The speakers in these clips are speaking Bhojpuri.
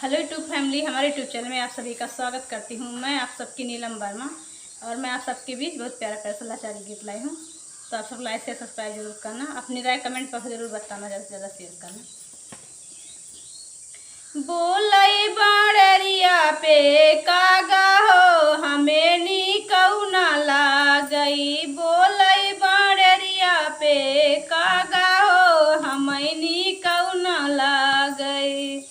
हेलो यूट्यूब फैमिली, हमारे यूट्यूब चैनल में आप सभी का स्वागत करती हूँ। मैं आप सबकी नीलम वर्मा और मैं आप सबके बीच बहुत प्यारा प्यारा लाचारी गीत लाई हूँ। तो आप सब लाइक से सब्सक्राइब जरूर करना, अपनी राय कमेंट पर जरूर बताना, ज़्यादा से ज़्यादा शेयर करना। बोलई बाड़रिया पे कागा हो हमें नी कौना लागई, बोलई बाड़रिया पे कागा हो हमें नी कौना लागई।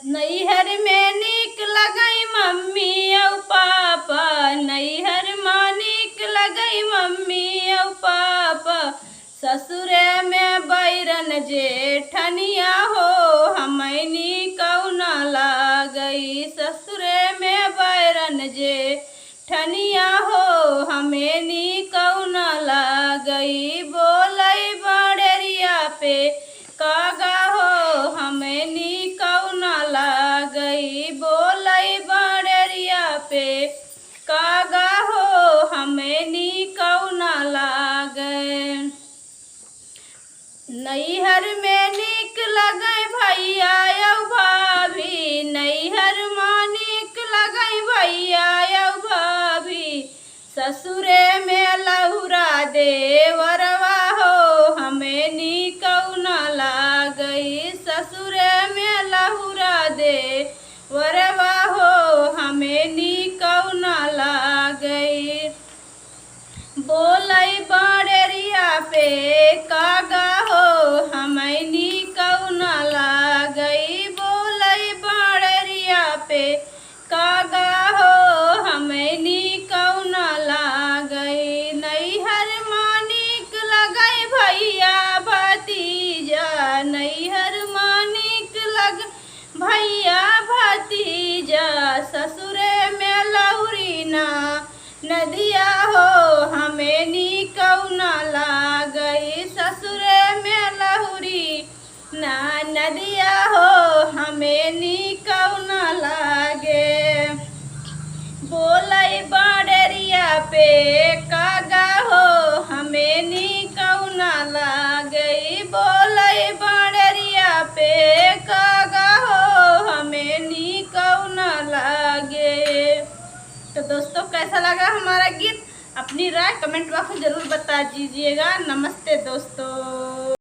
नैहर में नीक लगई मम्मी और पापा, नैहर में नीक लगई मम्मी और पापा, ससुरे में बैरन जेठनिया हो हमें नी कौना लागई, ससुरे में बैरन जेठनिया हो हमें नी कौना लागई। बोलई बाड़रिया पे कागा हो हमें नी कौना लागई, बोलई बाड़रिया पे कागा हो हमें नी कौना लागई। नैहर में नीक लगई भैया यौ भाभी, नैहर में नीक लगई भैया यौ भाभी, ससुरे में लहुरा देवरवा हो हमें नी कौना लागई, ससुरे में लहुरा देवरवा हो हमें नी कौना लागई। बोलई बाड़रिया पे कागा हो हमें नी कौना लागई, बोलई बाड़रिया पे कागा हो हमें नी कौना लागई। नैहर में नीक लगई भैया भतीजा, नैहर में नीक लग भैया भतीजा, ससुरे में लौरी ना नदिया हो हमें नी कौना लागई, ससुरे में लहुरी ना नदिया हो हमें नी कौना लागे। बोलई बाड़रिया पे कागा हो हमें नी कौना लागई, बोलई बाड़रिया पे कागा हो हमें नी कौना लागे। तो दोस्तों, कैसा लगा हमारा गीत? अपनी राय कमेंट बॉक्स में जरूर बता दीजिएगा। नमस्ते दोस्तों।